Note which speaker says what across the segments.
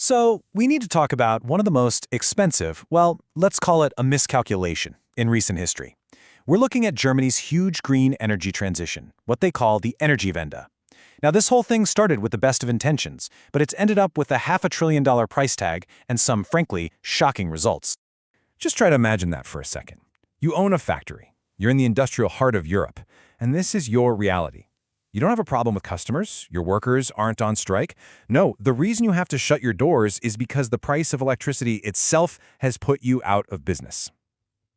Speaker 1: So, we need to talk about one of the most expensive, well, let's call it a miscalculation, in recent history. We're looking at Germany's huge green energy transition, what they call the Energiewende. Now, this whole thing started with the best of intentions, but it's ended up with a $500 billion price tag and some, frankly, shocking results. Just try to imagine that for a second. You own a factory. You're in the industrial heart of Europe, and this is your reality. You don't have a problem with customers, your workers aren't on strike. No, the reason you have to shut your doors is because the price of electricity itself has put you out of business.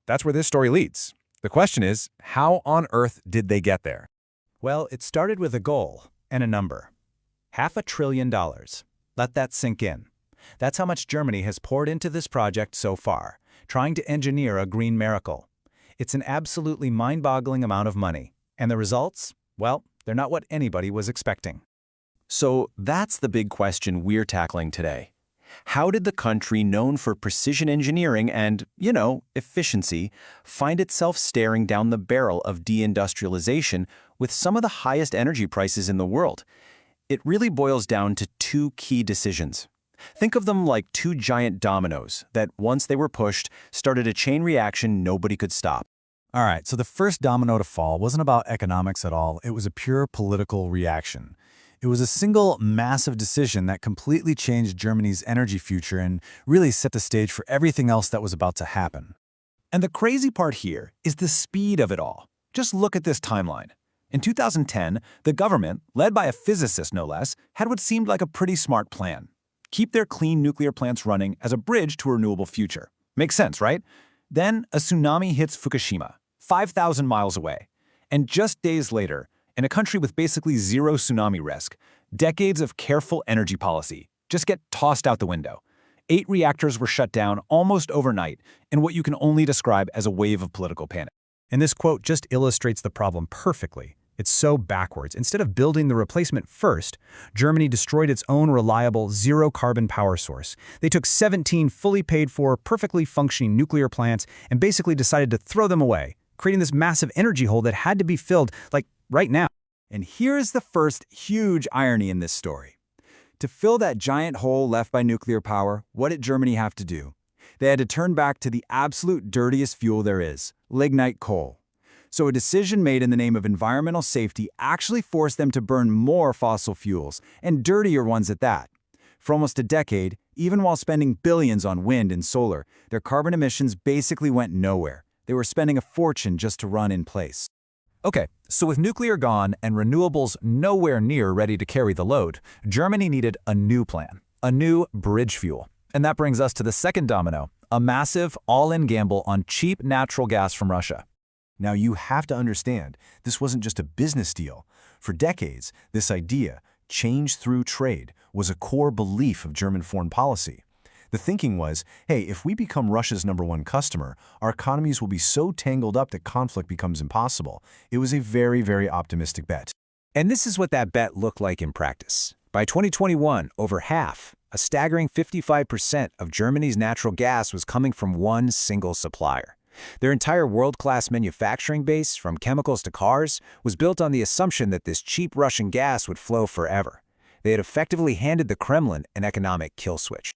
Speaker 1: That's where this story leads. The question is, how on earth did they get there?
Speaker 2: Well, it started with a goal and a number. $500 billion. Let that sink in. That's how much Germany has poured into this project so far, trying to engineer a green miracle. It's an absolutely mind-boggling amount of money. And the results? Well, they're not what anybody was expecting.
Speaker 3: So that's the big question we're tackling today. How did the country known for precision engineering and, efficiency, find itself staring down the barrel of deindustrialization with some of the highest energy prices in the world? It really boils down to two key decisions. Think of them like two giant dominoes that, once they were pushed, started a chain reaction nobody could stop.
Speaker 1: All right, so the first domino to fall wasn't about economics at all. It was a pure political reaction. It was a single massive decision that completely changed Germany's energy future and really set the stage for everything else that was about to happen. And the crazy part here is the speed of it all. Just look at this timeline. In 2010, the government, led by a physicist no less, had what seemed like a pretty smart plan. Keep their clean nuclear plants running as a bridge to a renewable future. Makes sense, right? Then a tsunami hits Fukushima, 5,000 miles away. And just days later, in a country with basically zero tsunami risk, decades of careful energy policy just get tossed out the window. 8 reactors were shut down almost overnight in what you can only describe as a wave of political panic. And this quote just illustrates the problem perfectly. It's so backwards. Instead of building the replacement first, Germany destroyed its own reliable zero-carbon power source. They took 17 fully paid-for, perfectly functioning nuclear plants and basically decided to throw them away, creating this massive energy hole that had to be filled, right now. And here's the first huge irony in this story. To fill that giant hole left by nuclear power, what did Germany have to do? They had to turn back to the absolute dirtiest fuel there is, lignite coal. So a decision made in the name of environmental safety actually forced them to burn more fossil fuels, and dirtier ones at that. For almost a decade, even while spending billions on wind and solar, their carbon emissions basically went nowhere. They were spending a fortune just to run in place. Okay, so with nuclear gone and renewables nowhere near ready to carry the load, Germany needed a new plan, a new bridge fuel. And that brings us to the second domino, a massive all-in gamble on cheap natural gas from Russia. Now you have to understand, this wasn't just a business deal. For decades, this idea, change through trade, was a core belief of German foreign policy. The thinking was, hey, if we become Russia's #1 customer, our economies will be so tangled up that conflict becomes impossible. It was a very, very optimistic bet. And this is what that bet looked like in practice. By 2021, over half, a staggering 55% of Germany's natural gas was coming from one single supplier. Their entire world-class manufacturing base, from chemicals to cars, was built on the assumption that this cheap Russian gas would flow forever. They had effectively handed the Kremlin an economic kill switch.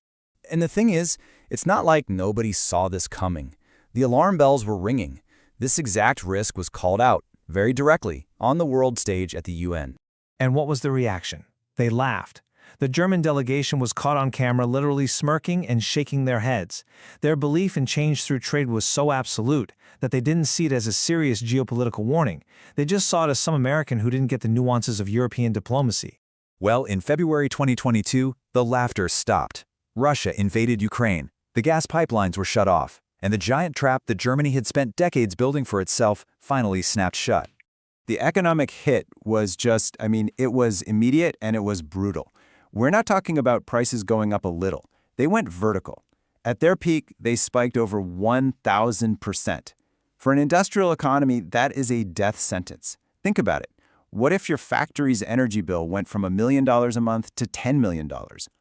Speaker 1: And the thing is, it's not like nobody saw this coming. The alarm bells were ringing. This exact risk was called out, very directly, on the world stage at the UN.
Speaker 4: And what was the reaction? They laughed. The German delegation was caught on camera literally smirking and shaking their heads. Their belief in change through trade was so absolute that they didn't see it as a serious geopolitical warning. They just saw it as some American who didn't get the nuances of European diplomacy.
Speaker 1: Well, in February 2022, the laughter stopped. Russia invaded Ukraine, the gas pipelines were shut off, and the giant trap that Germany had spent decades building for itself finally snapped shut. The economic hit was it was immediate and it was brutal. We're not talking about prices going up a little. They went vertical. At their peak, they spiked over 1,000%. For an industrial economy, that is a death sentence. Think about it. What if your factory's energy bill went from $1 million a month to $10 million,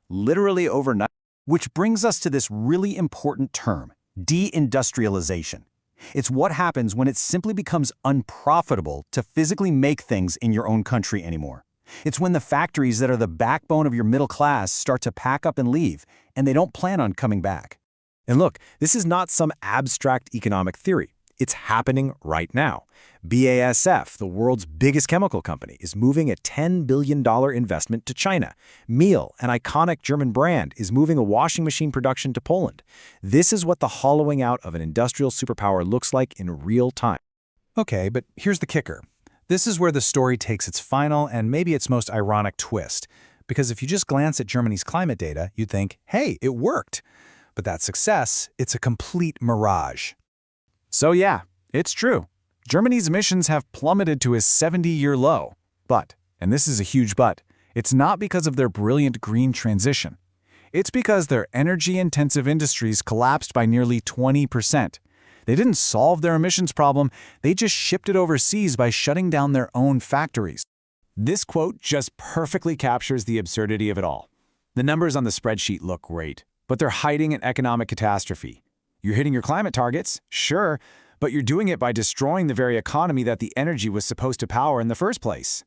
Speaker 1: literally overnight? Which brings us to this really important term, de-industrialization. It's what happens when it simply becomes unprofitable to physically make things in your own country anymore. It's when the factories that are the backbone of your middle class start to pack up and leave,
Speaker 3: and they don't plan on coming back. And look, this is not some abstract economic theory. It's happening right now. BASF, the world's biggest chemical company, is moving a $10 billion investment to China. Miele, an iconic German brand, is moving a washing machine production to Poland. This is what the hollowing out of an industrial superpower looks like in real time.
Speaker 1: Okay, but here's the kicker. This is where the story takes its final and maybe its most ironic twist. Because if you just glance at Germany's climate data, you'd think, hey, it worked. But that success, it's a complete mirage.
Speaker 2: So yeah, it's true. Germany's emissions have plummeted to a 70-year low. But, and this is a huge but, it's not because of their brilliant green transition. It's because their energy-intensive industries collapsed by nearly 20%. They didn't solve their emissions problem, they just shipped it overseas by shutting down their own factories. This quote just perfectly captures the absurdity of it all. The numbers on the spreadsheet look great, but they're hiding an economic catastrophe. You're hitting your climate targets, sure, but you're doing it by destroying the very economy that the energy was supposed to power in the first place.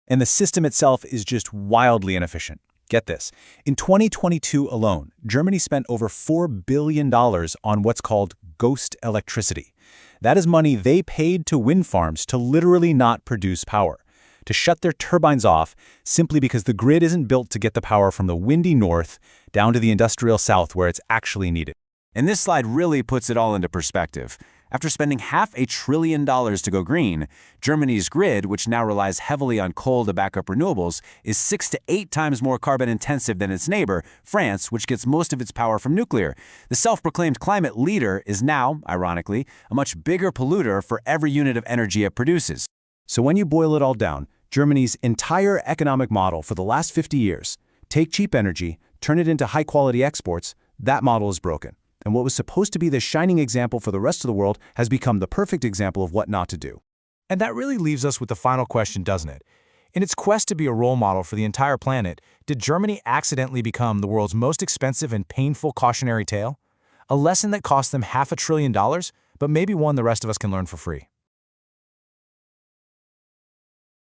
Speaker 3: And the system itself is just wildly inefficient. Get this. In 2022 alone, Germany spent over $4 billion on what's called ghost electricity. That is money they paid to wind farms to literally not produce power, to shut their turbines off simply because the grid isn't built to get the power from the windy north down to the industrial south where it's actually needed.
Speaker 2: And this slide really puts it all into perspective. After spending $500 billion to go green, Germany's grid, which now relies heavily on coal to back up renewables, is 6 to 8 times more carbon-intensive than its neighbor, France, which gets most of its power from nuclear. The self-proclaimed climate leader is now, ironically, a much bigger polluter for every unit of energy it produces.
Speaker 3: So when you boil it all down, Germany's entire economic model for the last 50 years, take cheap energy, turn it into high-quality exports, that model is broken. And what was supposed to be the shining example for the rest of the world has become the perfect example of what not to do.
Speaker 1: And that really leaves us with the final question, doesn't it? In its quest to be a role model for the entire planet, did Germany accidentally become the world's most expensive and painful cautionary tale? A lesson that cost them $500 billion, but maybe one the rest of us can learn for free.